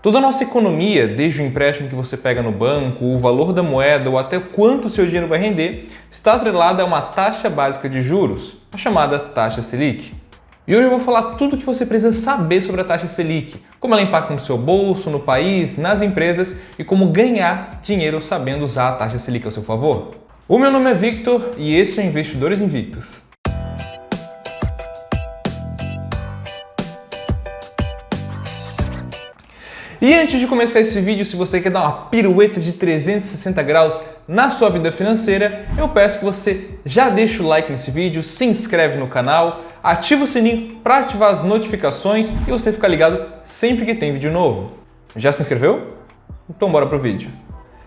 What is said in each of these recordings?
Toda a nossa economia, desde o empréstimo que você pega no banco, o valor da moeda ou até quanto o seu dinheiro vai render, está atrelada a uma taxa básica de juros, a chamada taxa Selic. E hoje eu vou falar tudo o que você precisa saber sobre a taxa Selic, como ela impacta no seu bolso, no país, nas empresas e como ganhar dinheiro sabendo usar a taxa Selic ao seu favor. O meu nome é Victor e esse é o Investidores Invictos. E antes de começar esse vídeo, se você quer dar uma pirueta de 360 graus na sua vida financeira, eu peço que você já deixe o like nesse vídeo, se inscreve no canal, ativa o sininho para ativar as notificações e você ficar ligado sempre que tem vídeo novo. Já se inscreveu? Então bora pro vídeo.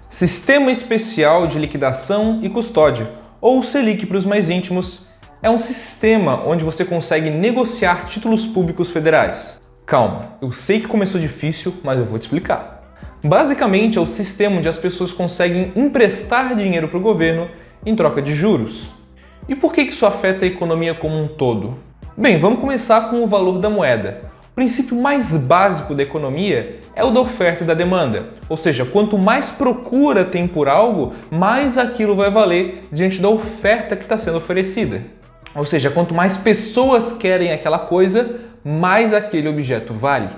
Sistema Especial de Liquidação e Custódia, ou Selic para os mais íntimos, é um sistema onde você consegue negociar títulos públicos federais. Calma, eu sei que começou difícil, mas eu vou te explicar. Basicamente é o sistema onde as pessoas conseguem emprestar dinheiro para o governo em troca de juros. E por que isso afeta a economia como um todo? Bem, vamos começar com o valor da moeda. O princípio mais básico da economia é o da oferta e da demanda. Ou seja, quanto mais procura tem por algo, mais aquilo vai valer diante da oferta que está sendo oferecida. Ou seja, quanto mais pessoas querem aquela coisa, mais aquele objeto vale.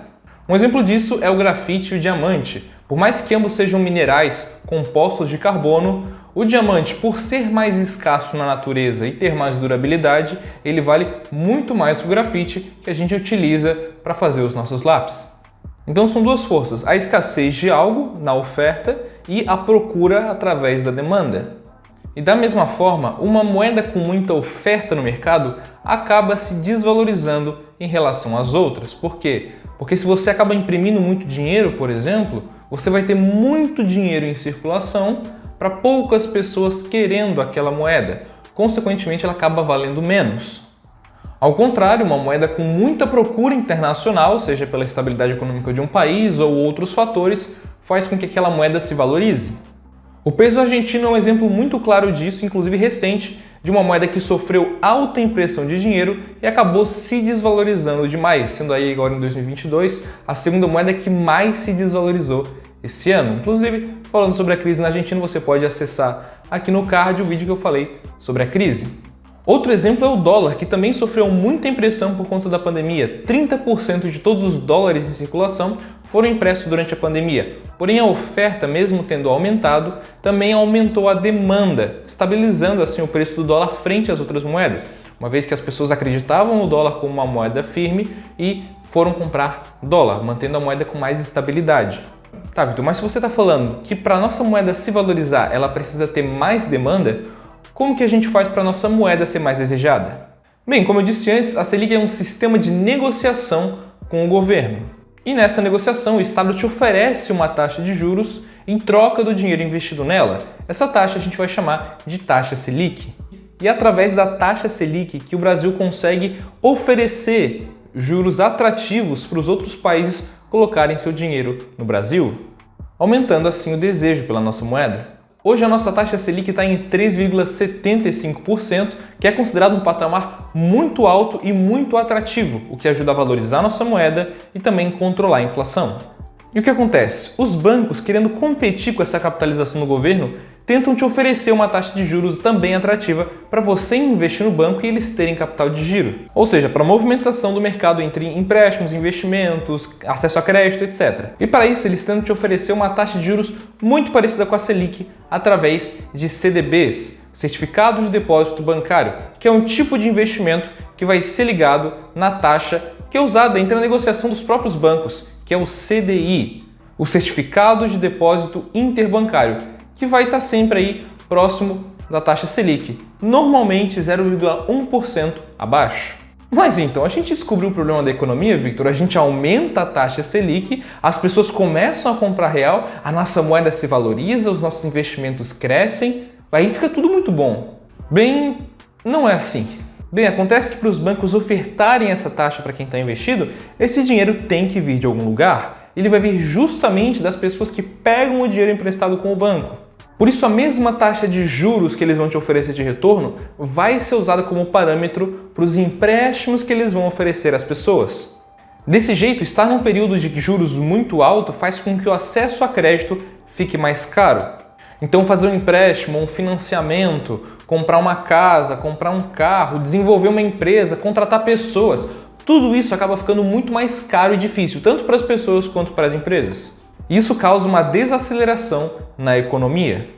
Um exemplo disso é o grafite e o diamante. Por mais que ambos sejam minerais compostos de carbono, o diamante, por ser mais escasso na natureza e ter mais durabilidade, ele vale muito mais que o grafite que a gente utiliza para fazer os nossos lápis. Então são duas forças, a escassez de algo na oferta e a procura através da demanda. E da mesma forma, uma moeda com muita oferta no mercado acaba se desvalorizando em relação às outras. Por quê? Porque se você acaba imprimindo muito dinheiro, por exemplo, você vai ter muito dinheiro em circulação para poucas pessoas querendo aquela moeda. Consequentemente, ela acaba valendo menos. Ao contrário, uma moeda com muita procura internacional, seja pela estabilidade econômica de um país ou outros fatores, faz com que aquela moeda se valorize. O peso argentino é um exemplo muito claro disso, inclusive recente, de uma moeda que sofreu alta impressão de dinheiro e acabou se desvalorizando demais, sendo aí agora em 2022 a segunda moeda que mais se desvalorizou esse ano. Inclusive, falando sobre a crise na Argentina, você pode acessar aqui no card o vídeo que eu falei sobre a crise. Outro exemplo é o dólar, que também sofreu muita impressão por conta da pandemia. 30% de todos os dólares em circulação foram impressos durante a pandemia. Porém, a oferta, mesmo tendo aumentado, também aumentou a demanda, estabilizando assim o preço do dólar frente às outras moedas, uma vez que as pessoas acreditavam no dólar como uma moeda firme e foram comprar dólar, mantendo a moeda com mais estabilidade. Tá, Vitor, mas se você está falando que para a nossa moeda se valorizar, ela precisa ter mais demanda, como que a gente faz para a nossa moeda ser mais desejada? Bem, como eu disse antes, a Selic é um sistema de negociação com o governo. E nessa negociação, o Estado te oferece uma taxa de juros em troca do dinheiro investido nela. Essa taxa a gente vai chamar de taxa Selic. E é através da taxa Selic que o Brasil consegue oferecer juros atrativos para os outros países colocarem seu dinheiro no Brasil, aumentando assim o desejo pela nossa moeda. Hoje a nossa taxa Selic está em 3,75%, que é considerado um patamar muito alto e muito atrativo, o que ajuda a valorizar a nossa moeda e também controlar a inflação. E o que acontece? Os bancos, querendo competir com essa capitalização do governo, tentam te oferecer uma taxa de juros também atrativa para você investir no banco e eles terem capital de giro. Ou seja, para a movimentação do mercado entre empréstimos, investimentos, acesso a crédito, etc. E para isso eles tentam te oferecer uma taxa de juros muito parecida com a Selic através de CDBs, Certificado de Depósito Bancário, que é um tipo de investimento que vai ser ligado na taxa que é usada entre a negociação dos próprios bancos, que é o CDI, o Certificado de Depósito Interbancário, que vai estar sempre aí próximo da taxa Selic, normalmente 0,1% abaixo. Mas então, a gente descobriu o problema da economia, Victor, a gente aumenta a taxa Selic, as pessoas começam a comprar real, a nossa moeda se valoriza, os nossos investimentos crescem, aí fica tudo muito bom. Bem, não é assim. Bem, acontece que para os bancos ofertarem essa taxa para quem está investido, esse dinheiro tem que vir de algum lugar. Ele vai vir justamente das pessoas que pegam o dinheiro emprestado com o banco. Por isso, a mesma taxa de juros que eles vão te oferecer de retorno vai ser usada como parâmetro para os empréstimos que eles vão oferecer às pessoas. Desse jeito, estar num período de juros muito alto faz com que o acesso a crédito fique mais caro. Então fazer um empréstimo, um financiamento, comprar uma casa, comprar um carro, desenvolver uma empresa, contratar pessoas, tudo isso acaba ficando muito mais caro e difícil, tanto para as pessoas quanto para as empresas. Isso causa uma desaceleração na economia.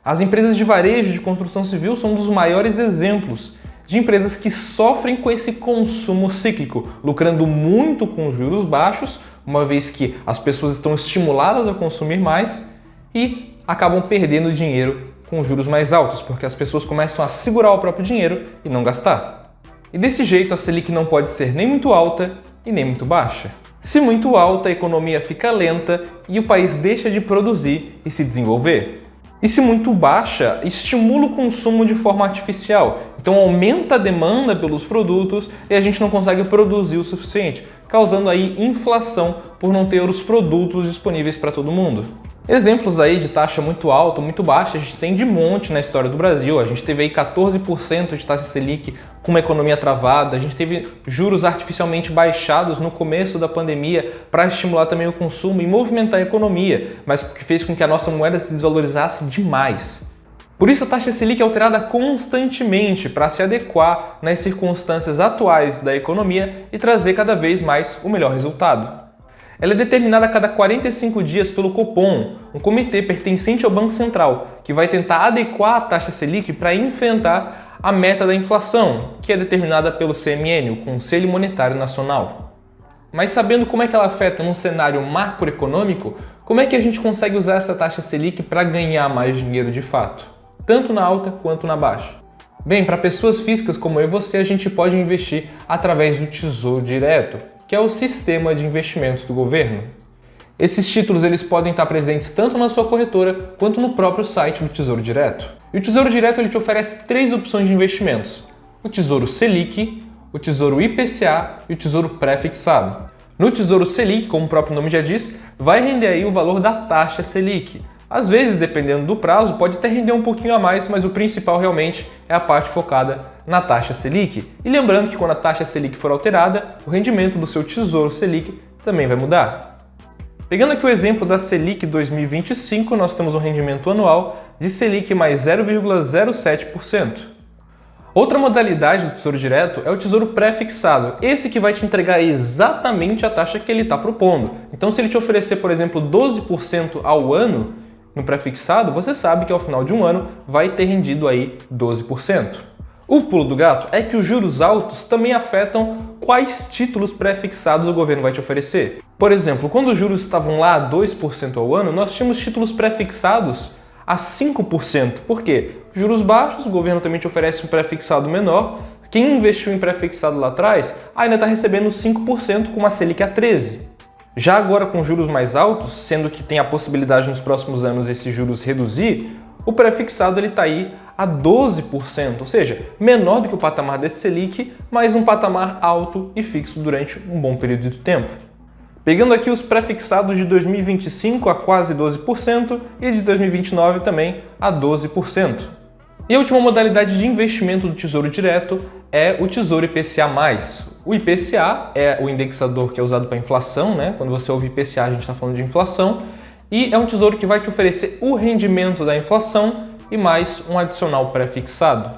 As empresas de varejo de construção civil são um dos maiores exemplos de empresas que sofrem com esse consumo cíclico, lucrando muito com juros baixos, uma vez que as pessoas estão estimuladas a consumir mais e acabam perdendo dinheiro com juros mais altos, porque as pessoas começam a segurar o próprio dinheiro e não gastar. E desse jeito a Selic não pode ser nem muito alta e nem muito baixa. Se muito alta, a economia fica lenta e o país deixa de produzir e se desenvolver. E se muito baixa, estimula o consumo de forma artificial. Então aumenta a demanda pelos produtos e a gente não consegue produzir o suficiente, causando aí inflação por não ter os produtos disponíveis para todo mundo. Exemplos aí de taxa muito alta ou muito baixa a gente tem de monte na história do Brasil. A gente teve aí 14% de taxa Selic com uma economia travada, a gente teve juros artificialmente baixados no começo da pandemia para estimular também o consumo e movimentar a economia, mas que fez com que a nossa moeda se desvalorizasse demais. Por isso a taxa Selic é alterada constantemente para se adequar nas circunstâncias atuais da economia e trazer cada vez mais o melhor resultado. Ela é determinada a cada 45 dias pelo Copom, um comitê pertencente ao Banco Central, que vai tentar adequar a taxa Selic para enfrentar a meta da inflação, que é determinada pelo CMN, o Conselho Monetário Nacional. Mas sabendo como é que ela afeta num cenário macroeconômico, como é que a gente consegue usar essa taxa Selic para ganhar mais dinheiro de fato, tanto na alta quanto na baixa? Bem, para pessoas físicas como eu e você, a gente pode investir através do Tesouro Direto, que é o sistema de investimentos do governo. Esses títulos eles podem estar presentes tanto na sua corretora quanto no próprio site do Tesouro Direto. E o Tesouro Direto ele te oferece 3 opções de investimentos: o Tesouro Selic, o Tesouro IPCA e o Tesouro Pré-fixado. No Tesouro Selic, como o próprio nome já diz, vai render aí o valor da taxa Selic. Às vezes, dependendo do prazo, pode até render um pouquinho a mais, mas o principal realmente é a parte focada na taxa Selic. E lembrando que quando a taxa Selic for alterada, o rendimento do seu Tesouro Selic também vai mudar. Pegando aqui o exemplo da Selic 2025, nós temos um rendimento anual de Selic mais 0,07%. Outra modalidade do Tesouro Direto é o Tesouro Pré-fixado, esse que vai te entregar exatamente a taxa que ele está propondo. Então, se ele te oferecer, por exemplo, 12% ao ano no pré-fixado, você sabe que ao final de um ano vai ter rendido aí 12%. O pulo do gato é que os juros altos também afetam quais títulos pré-fixados o governo vai te oferecer. Por exemplo, quando os juros estavam lá a 2% ao ano, nós tínhamos títulos pré-fixados a 5%. Por quê? Juros baixos, o governo também te oferece um pré-fixado menor. Quem investiu em pré-fixado lá atrás ainda está recebendo 5% com uma Selic a 13%. Já agora com juros mais altos, sendo que tem a possibilidade nos próximos anos esses juros reduzir, o pré-fixado está aí a 12%, ou seja, menor do que o patamar desse Selic, mas um patamar alto e fixo durante um bom período de tempo. Pegando aqui os pré-fixados de 2025 a quase 12% e de 2029 também a 12%. E a última modalidade de investimento do Tesouro Direto é o Tesouro IPCA+. O IPCA é o indexador que é usado para inflação, né? Quando você ouve IPCA, a gente está falando de inflação. E é um tesouro que vai te oferecer o rendimento da inflação e mais um adicional pré-fixado.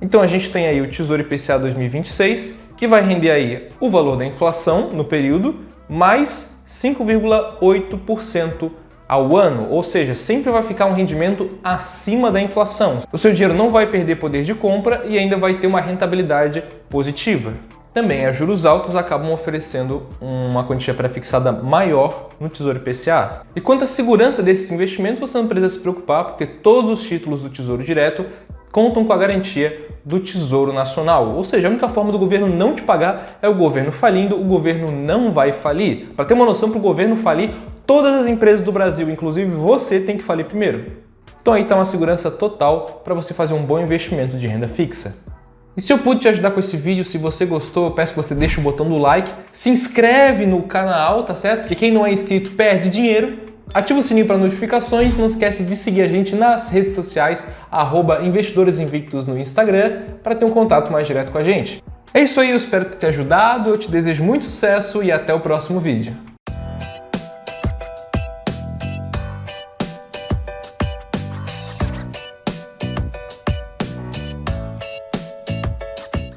Então a gente tem aí o Tesouro IPCA 2026, que vai render aí o valor da inflação no período, mais 5,8% ao ano, ou seja, sempre vai ficar um rendimento acima da inflação. O seu dinheiro não vai perder poder de compra e ainda vai ter uma rentabilidade positiva. Também, a juros altos acabam oferecendo uma quantia pré-fixada maior no Tesouro IPCA. E quanto à segurança desses investimentos, você não precisa se preocupar, porque todos os títulos do Tesouro Direto contam com a garantia do Tesouro Nacional. Ou seja, a única forma do governo não te pagar é o governo falindo, o governo não vai falir. Para ter uma noção, para o governo falir, todas as empresas do Brasil, inclusive você, tem que falir primeiro. Então aí está uma segurança total para você fazer um bom investimento de renda fixa. E se eu pude te ajudar com esse vídeo, se você gostou, eu peço que você deixe o botão do like, se inscreve no canal, tá certo? Porque quem não é inscrito perde dinheiro. Ativa o sininho para notificações, não esquece de seguir a gente nas redes sociais, @investidoresinvictos no Instagram, para ter um contato mais direto com a gente. É isso aí, eu espero ter te ajudado, eu te desejo muito sucesso e até o próximo vídeo.